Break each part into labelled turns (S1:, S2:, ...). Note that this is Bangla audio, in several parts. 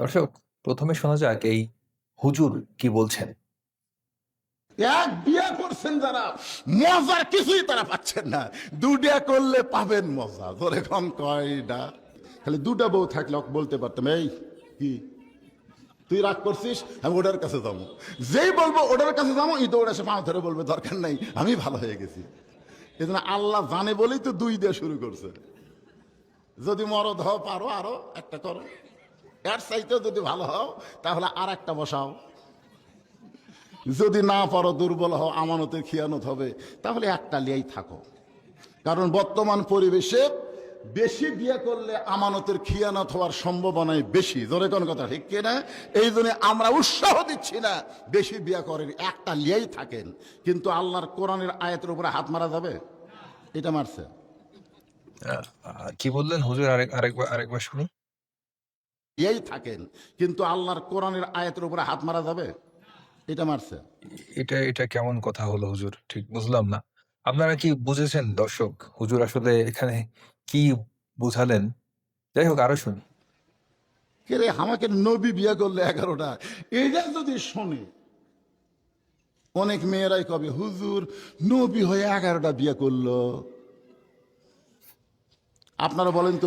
S1: দর্শক, প্রথমে শোনা যাক এই হুজুর কি বলছেন।
S2: এক বিয়ে করছেন যারা, মজার কিছুই তারা পাচ্ছেন না। দুটা করলে পাবেন মজা। ধরে কম কয়টা, খালি দুটা বউ থাকলে বলতে পারতাম, এই কি তুই রাগ করছিস, আমি ওটার কাছে যাবো। যেই বলবো ওটার কাছে যাবো, ই দৌড়ে এসে পা ধরে বলবে দরকার নাই, আমি ভালো হয়ে গেছি। এই জন্য আল্লাহ জানে বলেই তো দুই দিয়ে শুরু করছে। যদি মরদ হও, পারো আরো একটা করো, এর চাইতেও যদি ভালো হও তাহলে আর একটা বসাও। যদি না পারো, দুর্বল হও, আমানতের খিয়ানত হবে, তাহলে একটা লিয়েই থাকো। কারণ বর্তমান পরিবেশে বেশি বিয়ে করলে আমানতের খিয়ানত হওয়ার সম্ভাবনাই বেশি। জোরে কোন কথা ঠিক কিনা? এই জন্য আমরা উৎসাহ দিচ্ছি না বেশি বিয়ে করেন, একটা লিয়েই থাকেন। কিন্তু আল্লাহর কোরআনের আয়াতের উপরে হাত মারা যাবে? এটা মারছে।
S1: কি বললেন হুজুর? আরেকবার আরেকবার শুনি।
S2: লিয়েই থাকেন, কিন্তু আল্লাহর কোরআনের আয়াতের উপরে হাত মারা যাবে? এটা মারছে।
S1: এটা এটা কেমন কথা হলো হুজুর? ঠিক বুঝলাম না। আপনারা কি বুঝেছেন দর্শক? হুজুর আসলে এখানে কি বুঝালেন? যাই হোক, আরো শুনি।
S2: কে রে, আমাকে নবী বিয়ে করলে 11টা, এটা যদি শোনে অনেক মেয়েরাই কবে, হুজুর নবী হয়ে 11টা বিয়ে করলো। আপনারা বলেন তো।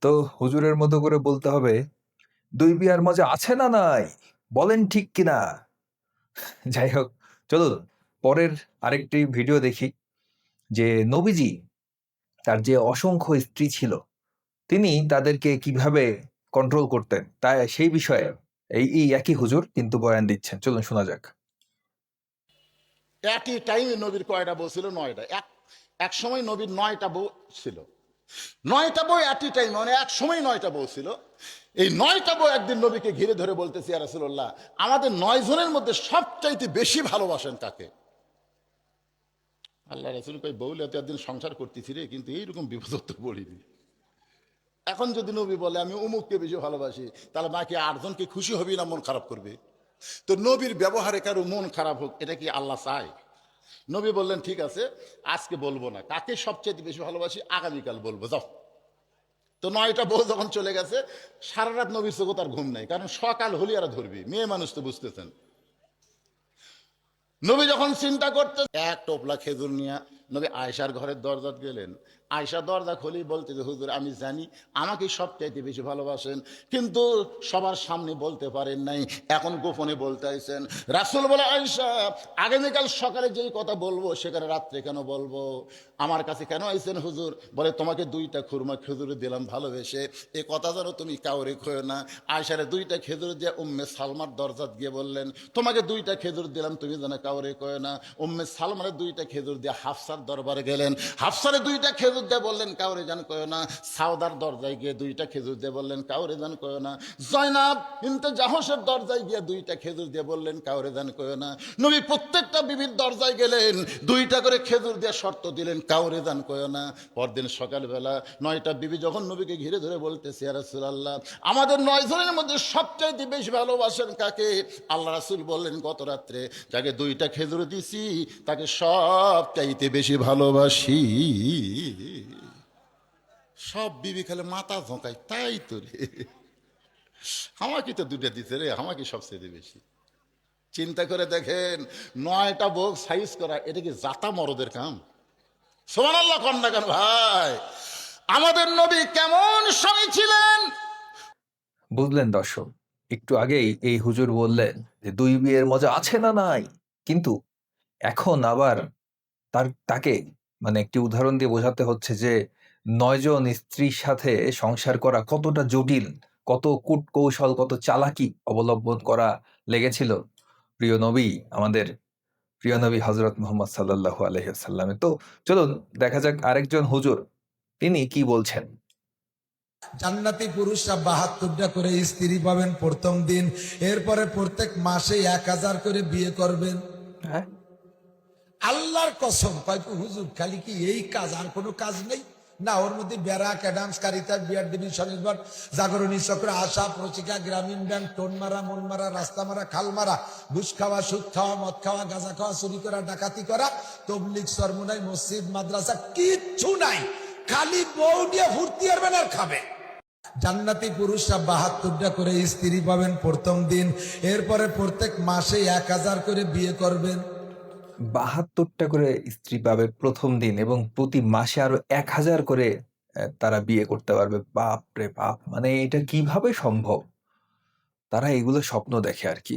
S1: তো হুজুরের মতো করে বলতে হবে, দুই বিয়ার মজা আছে না নাই? বলেন ঠিক কিনা? যাই হোক, চলুন পরের আরেকটি ভিডিও দেখি। যে নবীজি তার যে অসংখ্য স্ত্রী ছিল, তিনি তাদেরকে কিভাবে কন্ট্রোল করতেন, তাই সেই বিষয়ে এই একই হুজুর কিন্তু বয়ান দিচ্ছেন। চলুন শোনা যাক।
S2: একই টাইমে নবীর কয়টা বউ ছিল? 9টা। এক সময় নবীর 9টা বউ ছিল। 9টা বউ একই টাইম, মানে এক সময় 9টা বউ ছিল। এই 9টা বউ একদিন নবীকে ঘিরে ধরে বলতেছে, ইয়া রাসূলুল্লাহ, আমাদের 9 জনের মধ্যে সবচাইতে বেশি ভালোবাসেন কাকে? আল্লাহ রাসূল কই, বউলে তো একদিন সংসার করতেছি রে, কিন্তু এইরকম বিপদ তো পড়িনি। এখন যদি নবী বলে আমি অমুককে বেশি ভালোবাসি, তাহলে বাকি 8জনকে খুশি হবি না মন খারাপ করবে? তো নবীর ব্যবহারে কারো মন খারাপ হোক, এটা কি আল্লাহ চায়? নবী বললেন, ঠিক আছে, আজকে বলবো না কাকে সবচেয়ে বেশি ভালোবাসি, আগামীকাল বলবো, যাও। তো 9টা বউ যখন চলে গেছে, সারা রাত নবীর চোখে তার ঘুম নাই, কারণ সকাল হলি আর ধরবি, মেয়ে মানুষ তো বুঝতেছেন। নবী যখন চিন্তা করতে, এক টোপলা খেজুর নিয়ে নবী আয়েশার ঘরের দরজাত গেলেন। আয়েশা দরজা খুলি বলতে যে, হুজুর আমি জানি আমাকে সবচাইতে বেশি ভালোবাসেন, কিন্তু সবার সামনে বলতে পারেন নাই, এখন গোপনে বলতে আইছেন। রাসূল বলে, আয়েশা আগামীকাল সকালে যেই কথা বলবো সেখানে রাত্রে কেন বলবো? আমার কাছে কেন আইছেন হুজুর? বলে, তোমাকে 2টা খুরমা খেজুর দিলাম ভালোবেসে, এ কথা যেন তুমি কাউরে খোয় না। আয়েশারে 2টা খেজুর দিয়ে উম্মে সালমার দরজাত গিয়ে বললেন, তোমাকে 2টা খেজুর দিলাম, তুমি যেন কাউরে কয় না। উম্মে সালমারে 2টা খেজুর দিয়ে হাফসার দরবারে গেলেন, হাফসারে 2টা খেজুর দিয়ে বললেন, কাউরে যেন কয় না। সাউদার দরজায় গিয়ে 2টা খেজুর দিয়ে বললেন, কাউরে যেন কয় না। জয়নাব বিনতে জাহশের দরজায় গিয়ে 2টা খেজুর দিয়ে বললেন, কাউরে যেন কয় না। নবী প্রত্যেকটা বিবির দরজায় গেলেন, 2টা করে খেজুর দিয়ে শর্ত দিলেন, কাউরে যেন কয় না। পরদিন সকালবেলা 9টা বিবি যখন নবীকে ঘিরে ধরে বলতেছে, ইয়া রাসূলুল্লাহ, আমাদের 9 জনের মধ্যে সবচাইতে বেশি ভালোবাসেন কাকে? আল্লাহ রাসূল বললেন, গত রাত্রে যাকে 2টা খেজুর দিছি তাকে সবচাইতে বেশি ভালোবাসি। সব বিবি খালে মাথা ঝোঁকায়, তাই তো রে, আমাকে তো 2টা দিতে রে, আমাকে সবচেয়ে বেশি। চিন্তা করে দেখেন, 9টা বউ সাইজ করা, এটা কি জাতা মরদের কাম? সুবহানাল্লাহ কন না কেন ভাই? আমাদের নবী কেমন স্বামী ছিলেন?
S1: বুঝলেন দর্শক, একটু আগেই এই হুজুর বললেন যে দুই বিয়ের মজা আছে না নাই, কিন্তু এখন আবার তাকে মানে একটি উদাহরণ দিয়ে বোঝাতে হচ্ছে যে 9জন স্ত্রীর সাথে সংসার করা কতটা জটিল, কত কূট কৌশল, কত চালাকি অবলম্বন করা লেগেছিল প্রিয় নবী, আমাদের প্রিয় নবী হযরত মুহাম্মদ সাল্লাল্লাহু আলাইহি ওয়াসাল্লামের। তো চলুন দেখা যাক আরেকজন হুজুর তিনি কি বলছেন।
S3: জান্নাতি পুরুষরা 72টা করে স্ত্রী পাবেন প্রথম দিন, এরপরে প্রত্যেক মাসে 1000 করে বিয়ে করবেন।
S1: হ্যাঁ,
S3: আল্লাহর কসম। কয়েক হুজুর খালি কি এই কাজ, আর কোনো কাজ নেই? না, ওর মধ্যে ব্যারাক, অ্যাডামস, কারিতা, বিআর ডিবি, স্বনির্ভর, জাগরণী চক্র, আশা, প্রচিকা, গ্রামীণ ব্যাংক, টোন মারা, মন মারা, রাস্তা মারা, খাল মারা, ঘুষ খাওয়া, সুদ খাওয়া, মদ খাওয়া, গাঁজা খাওয়া, চুরি করা, ডাকাতি করা, তবলিগ, সরমুনাই, মসজিদ, মাদ্রাসা, কিচ্ছু নাই, খালি বউ দিয়ে ফুর্তি আর খাবে। জান্নাতি পুরুষরা 72টা করে স্ত্রী পাবেন প্রথম দিন, এরপরে প্রত্যেক মাসে 1000 করে বিয়ে করবেন।
S1: 72টা করে স্ত্রী পাবে প্রথম দিন এবং প্রতি মাসে আরো 1000 করে তারা বিয়ে করতে পারবে। বাপ রে বাপ! মানে এটা কিভাবে সম্ভব? তারা এগুলো স্বপ্ন দেখে আর কি।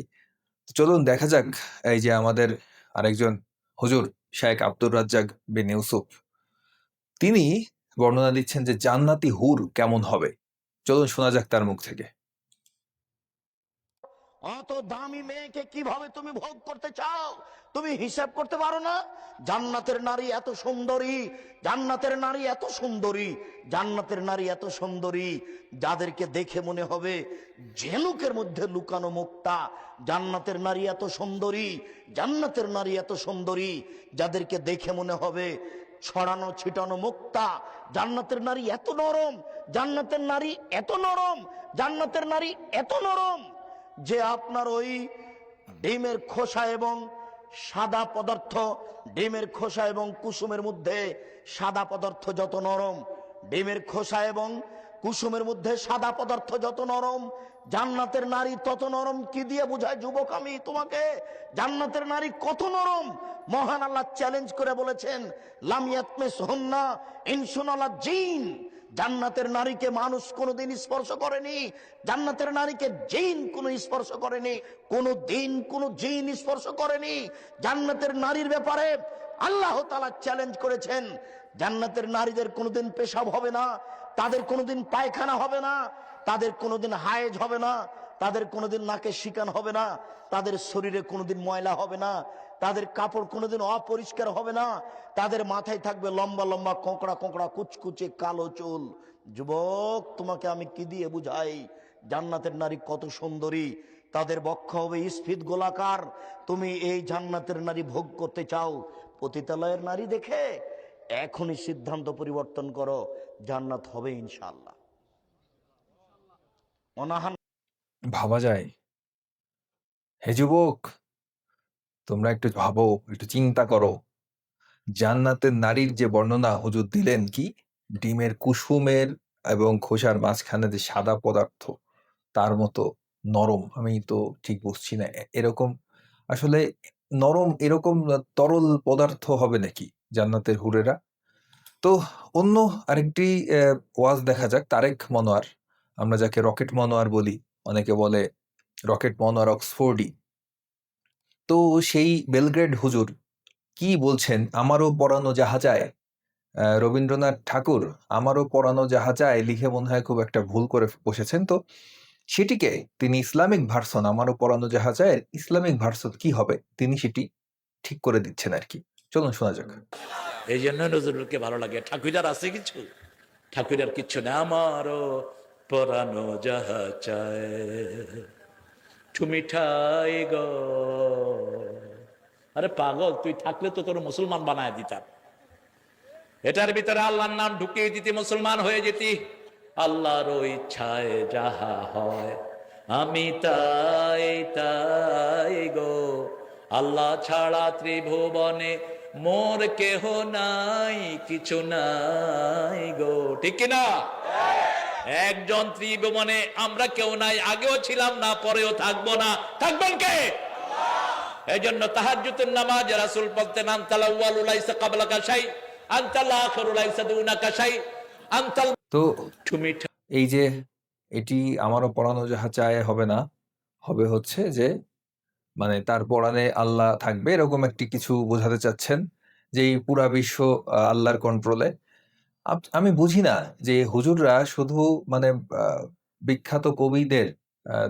S1: চলুন দেখা যাক এই যে আমাদের আরেকজন হুজুর শায়েখ আব্দুর রাজ্জাক বিন ইউসুফ, তিনি বর্ণনা দিচ্ছেন যে জান্নাতি হুর কেমন হবে। চলুন শোনা যাক তার মুখ থেকে।
S4: অত দামি মেয়েকে কিভাবে তুমি ভোগ করতে চাও? তুমি হিসাব করতে পারো না? জান্নাতের নারী এত সুন্দরী, জান্নাতের নারী এত সুন্দরী, জান্নাতের নারী এত সুন্দরী, যাদেরকে দেখে মনে হবে ঝিনুকের মধ্যে লুকানো মুক্তা। জান্নাতের নারী এত সুন্দরী, জান্নাতের নারী এত সুন্দরী, যাদেরকে দেখে মনে হবে ছড়ানো ছিটানো মুক্তা। জান্নাতের নারী এত নরম, জান্নাতের নারী এত নরম, জান্নাতের নারী এত নরম যে আপনার ওই ডিমের খোসা এবং সাদা পদার্থ, ডিমের খোসা এবং কুসুমের মধ্যে সাদা পদার্থ যত নরম, ডিমের খোসা এবং কুসুমের মধ্যে সাদা পদার্থ যত নরম, জান্নাতের নারী তত নরম। কি দিয়ে বুঝায় যুবক আমি তোমাকে? জান্নাতের নারী কত নরম! মহান আল্লাহ চ্যালেঞ্জ করে বলেছেন, লাম ইয়াতমিসহুন্না ইনসুন ওয়ালা জিন। জান্নাতের নারীকে মানুষ কোনোদিন স্পর্শ করেনি, জান্নাতের নারীকে জিন কোনো স্পর্শ করেনি, কোনো দিন কোনো জিন স্পর্শ করেনি। জান্নাতের নারীর ব্যাপারে আল্লাহ তাআলা চ্যালেঞ্জ করেছেন, জান্নাতের নারীদের কোনোদিন পেশাব হবে না, তাদের কোনোদিন পায়খানা হবে না, তাদের কোনোদিন হায়েজ হবে না, তাদের কোনোদিন নাকে শিকান হবে না, তাদের শরীরে কোনোদিন ময়লা হবে না, তাদের কাপড় কোনোদিন অপরিষ্কার হবে না, তাদের মাথায় থাকবে লম্বা লম্বা কোঁকড়া কোঁকড়া কুচকুচে কালো চুল। যুবক তোমাকে আমি কি দিয়ে বুঝাই জান্নাতের নারী কত সুন্দরী? তাদের বক্ষ হবে স্ফীত গোলাকার। তুমি এই জান্নাতের নারী ভোগ করতে চাও পতিতালয়ের নারী দেখে? এখনই সিদ্ধান্ত পরিবর্তন করো, জান্নাত হবে ইনশাআল্লাহ। অনাহান
S1: ভাবা যায়? হে যুবক, তোমরা একটু ভাবো, একটু চিন্তা করো। জান্নাতের নারীর যে বর্ণনা হুজুর দিলেন, কি ডিমের কুসুমের এবং খোসার মাঝখানে যে সাদা পদার্থ তার মতো নরম। আমি তো ঠিক বুঝছি না এরকম আসলে নরম এরকম তরল পদার্থ হবে নাকি জান্নাতের হুরেরা? তো অন্য আরেকটি ওয়াজ দেখা যাক। তারেক মনোয়ার, আমরা যাকে রকেট মনোয়ার বলি, অনেকে বলে রকেট মনোয়ার অক্সফোর্ডি। তো সেই বেলগ্রেড হুজুর কি বলছেন? আমারও পড়ানো যাহা যায়, রবীন্দ্রনাথ ঠাকুর আমারও পড়ানো যাহা যায় লিখে মনে হয় খুব একটা ভুল করে বসেছেন। তো সেটিকে তিনি ইসলামিক ভার্সন, আমারও পড়ানো যাহা যায় ইসলামিক ভার্সন কি হবে তিনি সেটি ঠিক করে দিচ্ছেন আর কি। চলুন শোনা যাক।
S5: এই জন্য নজরুলকে ভালো লাগে। ঠাকুরার আছে কিছু? ঠাকুরের কিচ্ছু না। আমারও পরানো যাহা চায় তুমি ঠাই গো। আরে পাগল, তুই থাকলে তো তোর মুসলমান বানায় দিতাম। এটার ভিতরে আল্লাহর নাম ঢুকিয়ে দিতি, মুসলমান হয়ে যেতি। আল্লাহর ইচ্ছায় যাহা হয় আমি তাই তাই গো। আল্লাহ ছাড়া ত্রিভুবনে মোর কেহ নাই, কিছু নাই গো। ঠিক কিনা? একজন ত্রিভুবনে আমরা কেউ নাই, আগেও ছিলাম না, পরেও থাকবো না। থাকবেন কে? এই জন্য তাহাজ্জুদের নামাজ রাসূল বলতেন, আনতাল আউয়ালু লাইসা ক্বাবলাকা শাই, আনতাল আখিরু লাইসা দুনাকা শাই, আনতাল।
S1: তো
S5: তুমি
S1: এই যে এটি আমারও পড়ানো যাহা চায় হবে না, হবে হচ্ছে যে মানে তার পড়ানে আল্লাহ থাকবে এরকম একটি কিছু বোঝাতে চাচ্ছেন, যে এই পুরা বিশ্ব আল্লাহর কন্ট্রোলে। আমি বুঝি না যে হুজুররা শুধু মানে বিখ্যাত কবিদের,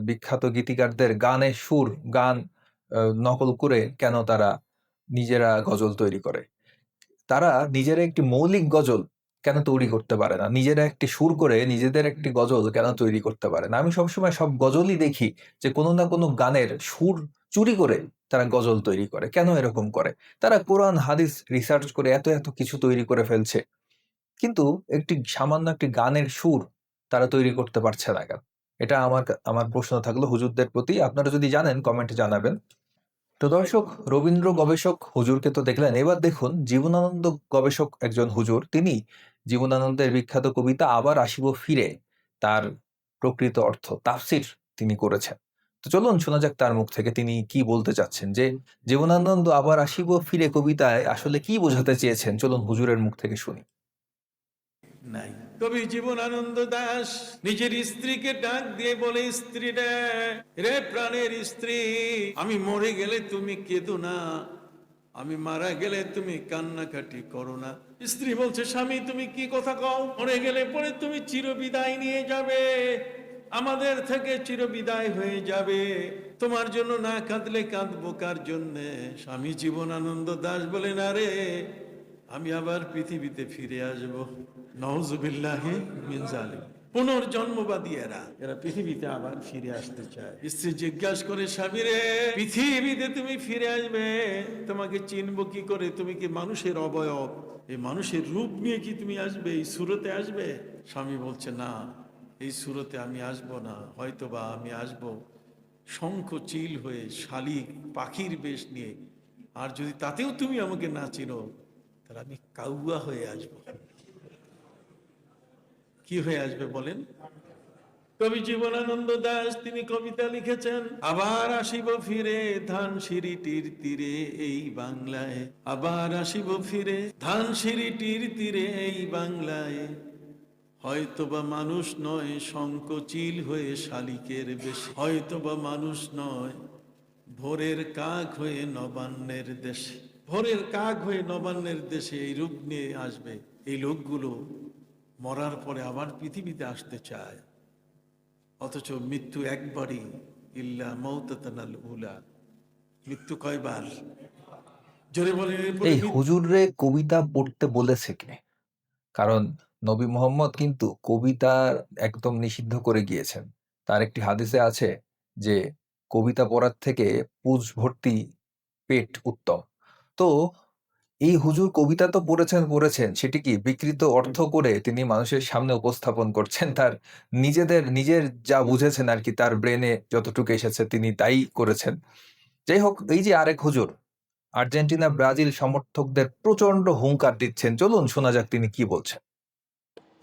S1: বিখ্যাত গীতিকারদের গানের সুর, গান নকল করে কেন তারা নিজেরা গজল তৈরি করে? তারা নিজেরা একটি মৌলিক গজল কেন তৈরি করতে পারে না? নিজেরা একটি সুর করে নিজেদের একটি গজল কেন তৈরি করতে পারে না? আমি সবসময় সব গজলই দেখি যে কোনো না কোনো গানের সুর চুরি করে তারা গজল তৈরি করে। কেন এরকম করে? তারা কোরআন হাদিস রিসার্চ করে এত এত কিছু তৈরি করে ফেলছে, কিন্তু একটি সামান্য একটি গানের সুর তারা তৈরি করতে পারছে না কেন? এটা আমার প্রশ্ন থাকলো হুজুরদের প্রতি। আপনারা যদি জানেন কমেন্টে জানাবেন। তো দর্শক, রবীন্দ্র গবেষক হুজুরকে তো দেখলেন, এবার দেখুন জীবনানন্দ গবেষক একজন হুজুর। তিনি জীবনানন্দের বিখ্যাত কবিতা আবার আসিব ফিরে, তার প্রকৃত অর্থ তাফসির তিনি করেছেন। তো চলুন শোনা যাক তার মুখ থেকে তিনি কি বলতে চাচ্ছেন, যে জীবনানন্দ আবার আসিব ফিরে কবিতায় আসলে কি বোঝাতে চেয়েছেন। চলুন হুজুরের মুখ থেকে শুনি।
S6: নাই। কবি জীবনানন্দ দাশ নিজের স্ত্রীকে ডাক দিয়ে বলে, স্ত্রী রে প্রাণের স্ত্রী, আমি মরে গেলে তুমি কেঁদো না, আমি মারা গেলে তুমি কান্নাকাটি করো না। স্ত্রী বলছে, স্বামী তুমি কি কথা কও, মরে গেলে পরে তুমি চিরবিদায় নিয়ে যাবে, আমাদের থেকে চিরবিদায় হয়ে যাবে, তোমার জন্য না কাঁদলে কাঁদবো কার জন্যে? স্বামী জীবনানন্দ দাশ বলে, না রে, আমি আবার পৃথিবীতে ফিরে আসব। নাউজুবিল্লাহি মিন জালিম। পুনর্জন্মবাদী এরা পৃথিবীতে আবার ফিরে আসতে চায়। স্ত্রী জিজ্ঞাসা করে, স্বামী রে, পৃথিবীতে তুমি ফিরে আসবে, তোমাকে চিনবো কি করে? তুমি কি মানুষের অবয়ব, এই মানুষের রূপ নিয়ে কি তুমি আসবে, এই সুরতে আসবে? স্বামী বলছে, না, এই সুরতে আমি আসব না, হয়তোবা আমি আসব শঙ্খ চিল হয়ে, শালিক পাখির বেশ নিয়ে, আর যদি তাতেও তুমি আমাকে না চিনো, তাহলে আমি কাউয়া হয়ে আসব। কি হয়ে আসবে বলেন? কবি জীবনানন্দ দাশ তিনি কবিতা লিখেছেন, আবার আসিব ফিরে ধানসিঁড়িটির তীরে এই বাংলায়, আবার আসিব ফিরে ধানসিঁড়িটির তীরে এই বাংলায়, হয়তোবা মানুষ নয় শঙ্কচিল হয়ে শালিকের বেশে, হয়তোবা মানুষ নয় ভোরের কাক হয়ে নবান্নের দেশে। ভোরের কাক হয়ে নবান্নের দেশে এই রূপ নিয়ে আসবে। এই লোকগুলো মরার পরে আবার পৃথিবীতে আসতে চায়, অথচ মৃত্যু একবারই, ইল্লা মাউতাতানাল উলা। মৃত্যু কয়বার? জোরে বলেন।
S1: এই হুজুরে কবিতা পড়তে বলেছে কে? কারণ নবী মোহাম্মদ কিন্তু কবিতার একদম নিষিদ্ধ করে গিয়েছেন। তার একটি হাদিসে আছে যে কবিতা পড়ার থেকে পুজ ভর্তি পেট উত্তম। তো এই হুজুর কবিতা তো পড়েছেন, সেটি কি বিকৃত অর্থ করে তিনি মানুষের সামনে উপস্থাপন করছেন, তার নিজের যা বুঝেছেন আর কি, তার ব্রেনে যতটুকু এসেছে তিনি তাই করেছেন। যাই হোক, এই যে আরেক হুজুর আর্জেন্টিনা ব্রাজিল সমর্থকদের প্রচন্ড হুঙ্কার দিচ্ছেন, চলুন শোনা যাক তিনি কি বলছেন।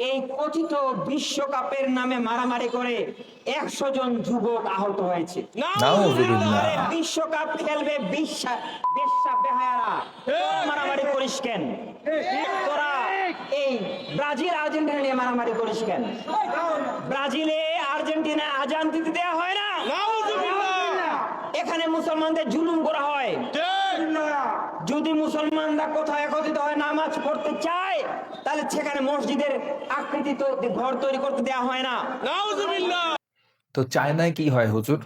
S7: এই কথিত বিশ্বকাপের নামে মারামারি করে 100 জন যুবক আহত হয়েছে।
S1: নাউজুবিল্লাহ।
S7: বিশ্বকাপ খেলবে বেশ্যা বেহায়ারা, মারামারি করিস কেন? তোরা এই ব্রাজিল আর্জেন্টিনা নিয়ে মারামারি করিস কেন? ব্রাজিলে আর্জেন্টিনা আজান দিতে দেওয়া হয় না, এখানে মুসলমানদের জুলুম করা হয়। যদি মুসলমানরা কোথাও একত্রিত হয় নামাজ পড়তে চায়, তাহলে সেখানে মসজিদের আকৃতি ঘর তৈরি করতে দেওয়া হয় না।
S1: তো চায়নায় কি হয় হুজুর?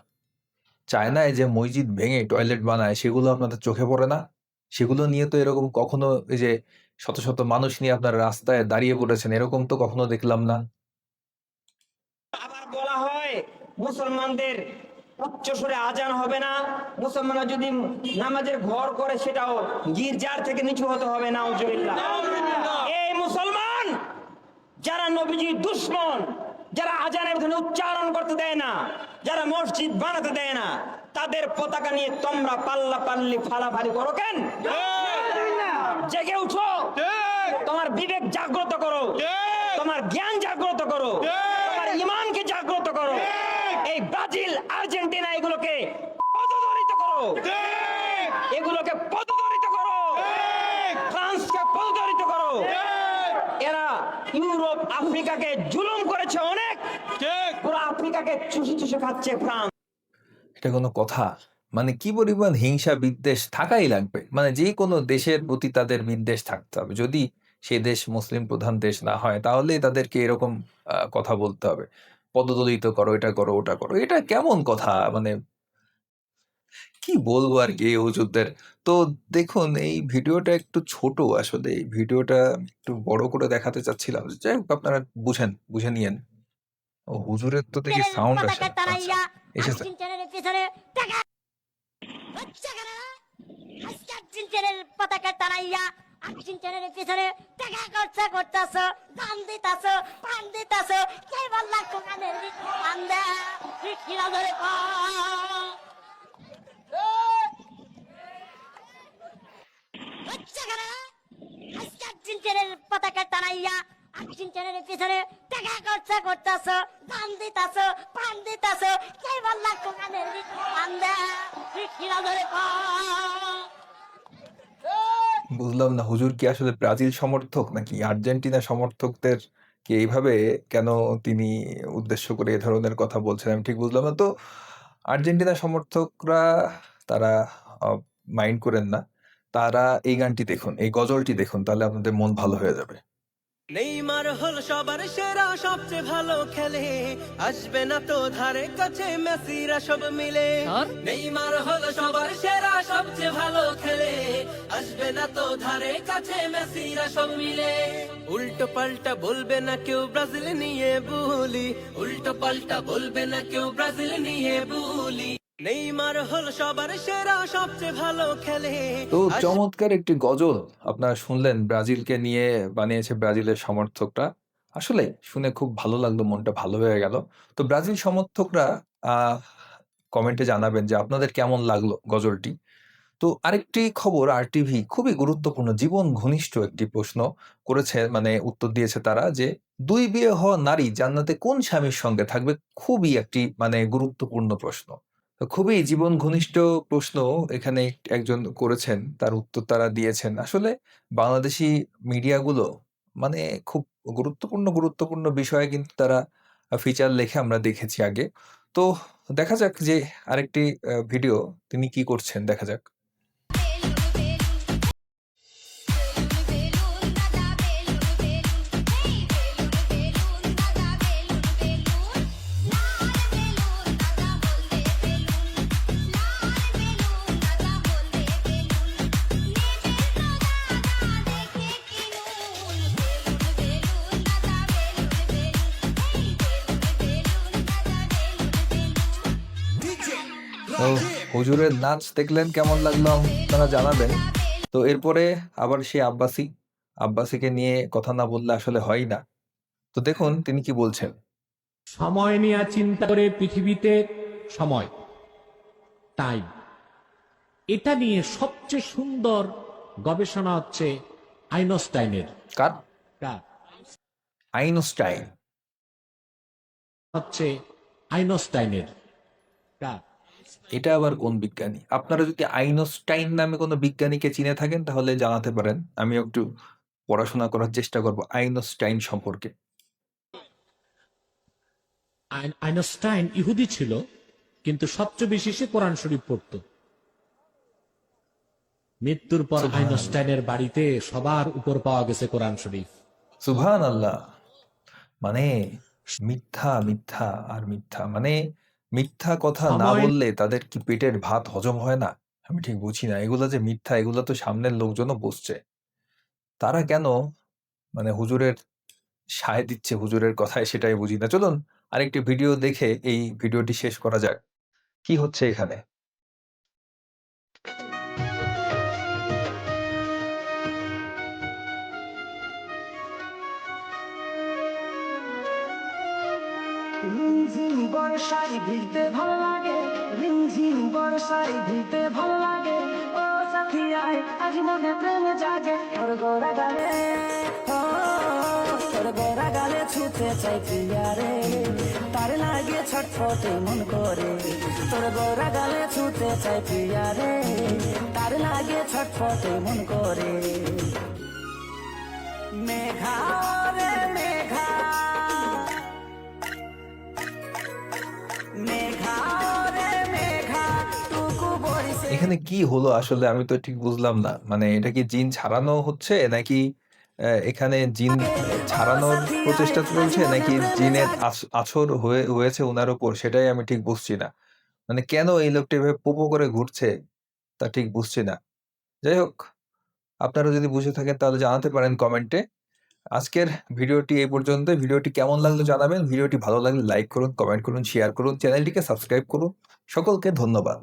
S1: চায়নায় যে মসজিদ ভেঙে টয়লেট বানায়, সেগুলো আপনাদের চোখে পড়ে না? সেগুলো নিয়ে তো এরকম কখনো, এই যে শত শত মানুষ নিয়ে আপনারা রাস্তায় দাঁড়িয়ে পড়েছেন, এরকম তো কখনো দেখলাম না।
S7: আবার বলা হয় মুসলমানদের উচ্চ সুরে আজান হবে না, মুসলমানরা যদি নামাজের ঘর করে সেটাও গির্জার থেকে নিচু হতে হবে না। এই মুসলমান যারা নবীজির দুশমন, যারা আজানের উচ্চারণ করতে দেয় না, যারা মসজিদ বানাতে দেয় না, তাদের পতাকা নিয়ে তোমরা পাল্লা পাল্লি ফালাফালি করো কেন? জেগে উঠো, তোমার বিবেক জাগ্রত করো, তোমার জ্ঞান জাগ্রত করো, তোমার ইমানকে জাগ্রত করো। এই ব্রাজিল আর্জেন্টিনা এগুলোকে পদদলিত করো, এগুলোকে পদদলিত করো, ফ্রান্সকে পদদলিত করো। এরা ইউরোপ আফ্রিকাকে জুলুম করেছে অনেক, পুরো আফ্রিকাকে চুষে চুষে খাচ্ছে ফ্রান্স।
S1: এটা কোনো কথা? মানে কি পরিমাণ হিংসা বিদ্বেষ থাকাই লাগবে, মানে যে কোনো দেশের প্রতি তাদের বিদ্বেষ থাকতে হবে। যদি সেই দেশ মুসলিম প্রধান দেশ না হয়, তাহলে তাদেরকে এরকম কথা বলতে হবে, পদদলিত করো, এটা করো, ওটা করো। এটা কেমন কথা? মানে কি বলবো আর কি এই হুজুরদের। তো দেখুন, এই ভিডিওটা একটু ছোট, আসলে এই ভিডিওটা একটু বড় করে দেখাতে চাচ্ছিলাম। যাই হোক, আপনারা বুঝে নিয়েন। ও হুজুরের তো দেখি সাউন্ড আসে না। আচ্ছা, এসেছে।
S8: পতাকা তারাইয়া আর্জেন্টিনার পিছনে টাকা খরচা করতেছ, দান দিতেছ, পান দিতেছ, কে বললা কোরআনের আন্দা কিরা ধরে আর্জেন্টিনার পতাকা তারাইয়া আইসিন চ্যানেলের পিছনে টাকা খরচা করতেছ, দান দিতেছ, পান দিতেছ, কে বললা কোরআনের ভিতরে দান দেয়? ঠিক কিনা ধরে কও।
S1: বুঝলাম না, হুজুর কি আসলে ব্রাজিল সমর্থক নাকি আর্জেন্টিনা সমর্থকদের কি এইভাবে কেন তিনি উদ্দেশ্য করে এ ধরনের কথা বলছেন আমি ঠিক বুঝলাম না। তো আর্জেন্টিনা সমর্থকরা তারা মাইন্ড করেন না, তারা এই গানটি দেখুন, এই গজলটি দেখুন, তাহলে আপনাদের মন ভালো হয়ে যাবে।
S9: নেইমার হল সবার সেরা, সবচেয়ে ভালো খেলে, আসবে না তো ধারে কাছে মেসিরা সব মিলে। নেইমার হল সবার সেরা, সবচেয়ে ভালো খেলে, আসবে না তো ধারে কাছে মেসিরা সব মিলে। উল্টো পাল্টা বলবে না কেউ ব্রাজিল নিয়ে বুলি, উল্টো পাল্টা বলবে না কেউ ব্রাজিল নিয়ে বুলি। নেইমার হল সবার সেরা, সবচেয়ে ভালো খেলে।
S1: তো চমৎকার একটি গজল আপনারা শুনলেন, ব্রাজিলকে নিয়ে বানিয়েছে ব্রাজিলের সমর্থকরা। আসলে শুনে খুব ভালো লাগলো, মনটা ভালো হয়ে গেল। তো ব্রাজিল সমর্থকরা কমেন্টে জানাবেন যে আপনাদের কেমন লাগলো গজলটি। তো আরেকটি খবর, আরটিভি খুবই গুরুত্বপূর্ণ জীবন ঘনিষ্ঠ একটি প্রশ্ন করেছে, মানে উত্তর দিয়েছে তারা যে ২ বিয়ে হওয়া নারী জান্নাতে কোন স্বামীর সঙ্গে থাকবে? খুবই একটি মানে গুরুত্বপূর্ণ প্রশ্ন। তো খুবই জীবন ঘনিষ্ঠ প্রশ্ন এখানে একজন করেছেন, তার উত্তর তারা দিয়েছেন। আসলে বাংলাদেশী মিডিয়াগুলো মানে খুব গুরুত্বপূর্ণ বিষয়ে কিন্তু তারা ফিচার লেখে আমরা দেখেছি আগে। তো দেখা যাক যে আরেকটি ভিডিও তিনি কি করছেন, দেখা যাক। তো হুজুরের নাচ দেখলেন, কেমন লাগলো আপনারা জানাবেন। তো এরপরে আবার সেই আব্বাসীকে নিয়ে কথা না বললে আসলে হয় না। তো দেখুন তিনি কি বলছেন।
S10: সময় নিয়ে চিন্তা করে পৃথিবীতে সময়, টাইম, এটা নিয়ে সবচেয়ে সুন্দর গবেষণা হচ্ছে আইনস্টাইনের।
S1: কার?
S10: কার?
S1: আইনস্টাইন।
S10: হচ্ছে আইনস্টাইনের। কার?
S1: এটা আবার কোন বিজ্ঞানী? আপনারা যদি আইনস্টাইন নামে কোনো বিজ্ঞানীকে চিনে থাকেন তাহলে জানাতে পারেন, আমি একটু পড়াশোনা করার চেষ্টা করব আইনস্টাইন সম্পর্কে।
S10: আইনস্টাইন ইহুদি ছিল, কিন্তু সবচেয়ে বেশি সে কোরআন শরীফ পড়ত। মৃত্যুর পর আইনস্টাইনের বাড়িতে সবার উপর পাওয়া গেছে কোরআন শরীফ।
S1: সুবহানাল্লাহ। মানে মিথ্যা মিথ্যা আর মিথ্যা, মানে মিথ্যা কথা না বললে তাদের কি পেটের ভাত হজম হয় না? আমি ঠিক বুঝি না, এগুলা যে মিথ্যা, এগুলা তো সামনের লোকজনও বুঝছে, তারা কেন মানে হুজুরের সায় দিচ্ছে হুজুরের কথায়, সেটাই বুঝি না। চলুন আরেকটি ভিডিও দেখে এই ভিডিওটি শেষ করা যাক। কি হচ্ছে এখানে?
S9: রিমঝিম বর্ষায় ভিজতে ভালো লাগে, রিমঝিম বর্ষায় ভিজতে ভালো লাগে। ও সাথী আয় আজ মনে প্রেম জাগে, তোর গোরা গালে, ও তোর গোরা গালে ছুতে চাই প্রিয়া রে, তার লাগে ছটফটে মন করে। তোর গোরা গালে ছুতে চাই প্রিয়া রে, তার লাগে ছটফটে মন করে। মেঘা রে মেঘা,
S1: এখানে কি হলো আসলে আমি তো ঠিক বুঝলাম না। মানে এটা কি জিন ছাড়ানো হচ্ছে নাকি এখানে জিন ছাড়ানোর প্রচেষ্টা চলছে, নাকি জিনের আছর হয়েছে উনার উপর, সেটাই আমি ঠিক বুঝছি না। মানে কেন এই লোকটা এভাবে পোপো করে ঘুরছে তা ঠিক বুঝছি না। যাই হোক, আপনারা যদি বুঝে থাকেন তাহলে জানাতে পারেন কমেন্টে। আজকের ভিডিওটি এই পর্যন্তই। ভিডিওটি কেমন লাগলো জানাবেন। ভিডিওটি ভালো লাগলে লাইক করুন, কমেন্ট করুন, শেয়ার করুন, চ্যানেলটিকে সাবস্ক্রাইব করুন। সকলকে ধন্যবাদ।